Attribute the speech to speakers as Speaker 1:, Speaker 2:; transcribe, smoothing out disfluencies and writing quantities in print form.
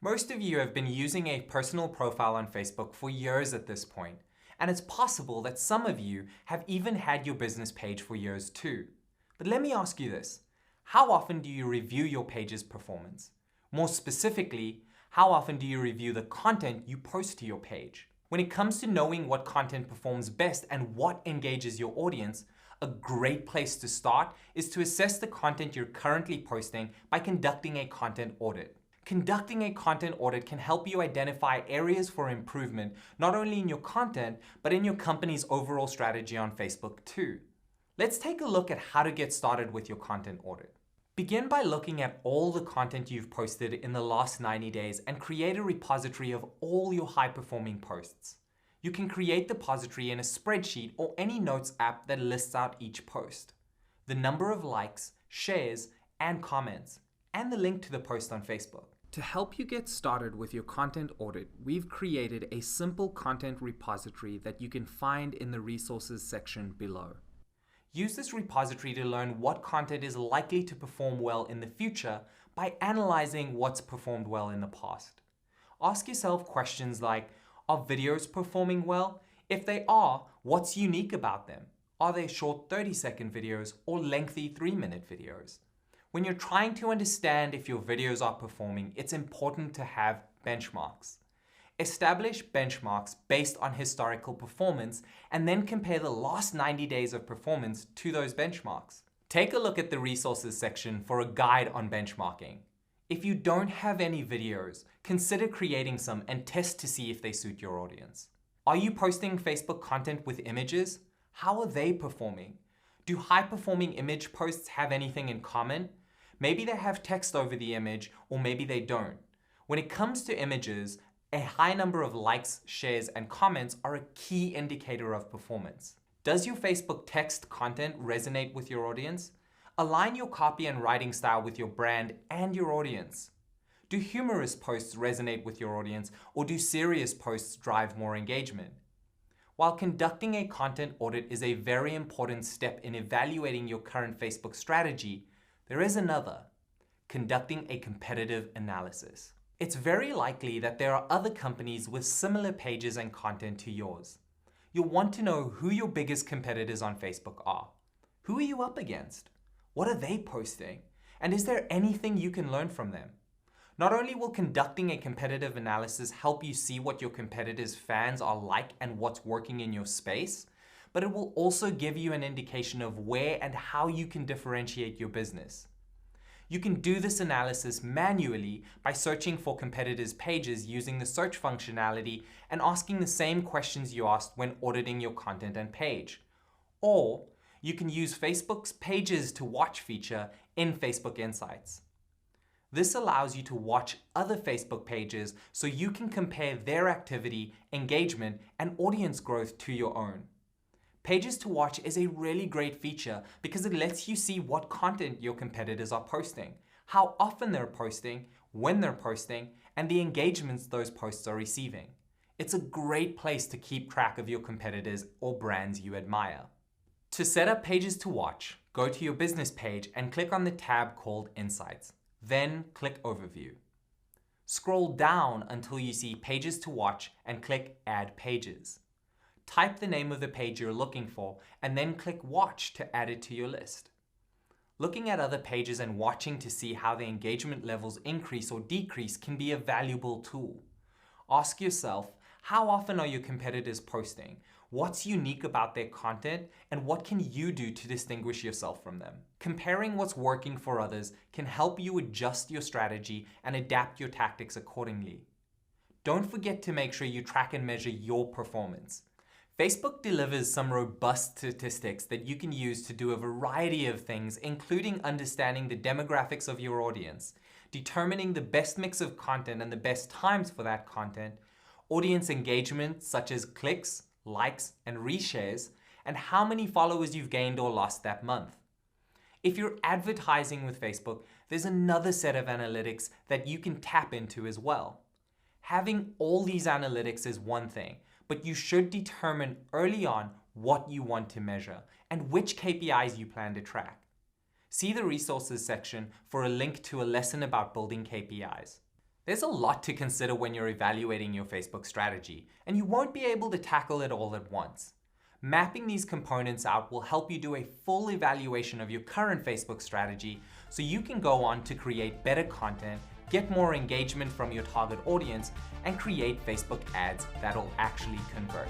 Speaker 1: Most of you have been using a personal profile on Facebook for years at this point, and it's possible that some of you have even had your business page for years too. But let me ask you this. How often do you review your page's performance? More specifically, how often do you review the content you post to your page? When it comes to knowing what content performs best and what engages your audience, a great place to start is to assess the content you're currently posting by conducting a content audit. Conducting a content audit can help you identify areas for improvement, not only in your content, but in your company's overall strategy on Facebook too. Let's take a look at how to get started with your content audit. Begin by looking at all the content you've posted in the last 90 days and create a repository of all your high-performing posts. You can create the repository in a spreadsheet or any notes app that lists out each post, the number of likes, shares, and comments, and the link to the post on Facebook. To help you get started with your content audit, we've created a simple content repository that you can find in the resources section below. Use this repository to learn what content is likely to perform well in the future by analyzing what's performed well in the past. Ask yourself questions like, are videos performing well? If they are, what's unique about them? Are they short 30-second videos or lengthy 3-minute videos? When you're trying to understand if your videos are performing, it's important to have benchmarks. Establish benchmarks based on historical performance and then compare the last 90 days of performance to those benchmarks. Take a look at the resources section for a guide on benchmarking. If you don't have any videos, consider creating some and test to see if they suit your audience. Are you posting Facebook content with images? How are they performing? Do high-performing image posts have anything in common? Maybe they have text over the image, or maybe they don't. When it comes to images, a high number of likes, shares, and comments are a key indicator of performance. Does your Facebook text content resonate with your audience? Align your copy and writing style with your brand and your audience. Do humorous posts resonate with your audience, or do serious posts drive more engagement? While conducting a content audit is a very important step in evaluating your current Facebook strategy, there is another: conducting a competitive analysis. It's very likely that there are other companies with similar pages and content to yours. You'll want to know who your biggest competitors on Facebook are. Who are you up against? What are they posting? And is there anything you can learn from them? Not only will conducting a competitive analysis help you see what your competitors' fans are like and what's working in your space, but it will also give you an indication of where and how you can differentiate your business. You can do this analysis manually by searching for competitors' pages using the search functionality and asking the same questions you asked when auditing your content and page. Or you can use Facebook's Pages to Watch feature in Facebook Insights. This allows you to watch other Facebook pages so you can compare their activity, engagement, and audience growth to your own. Pages to Watch is a really great feature because it lets you see what content your competitors are posting, how often they're posting, when they're posting, and the engagements those posts are receiving. It's a great place to keep track of your competitors or brands you admire. To set up Pages to Watch, go to your business page and click on the tab called Insights. Then click Overview. Scroll down until you see Pages to Watch and click Add Pages. Type the name of the page you're looking for and then click Watch to add it to your list. Looking at other pages and watching to see how the engagement levels increase or decrease can be a valuable tool. Ask yourself, how often are your competitors posting? What's unique about their content, and what can you do to distinguish yourself from them? Comparing what's working for others can help you adjust your strategy and adapt your tactics accordingly. Don't forget to make sure you track and measure your performance. Facebook delivers some robust statistics that you can use to do a variety of things, including understanding the demographics of your audience, determining the best mix of content and the best times for that content, audience engagement such as clicks, likes, and reshares, and how many followers you've gained or lost that month. If you're advertising with Facebook, there's another set of analytics that you can tap into as well. Having all these analytics is one thing, but you should determine early on what you want to measure and which KPIs you plan to track. See the resources section for a link to a lesson about building KPIs. There's a lot to consider when you're evaluating your Facebook strategy, and you won't be able to tackle it all at once. Mapping these components out will help you do a full evaluation of your current Facebook strategy so you can go on to create better content, get more engagement from your target audience, and create Facebook ads that'll actually convert.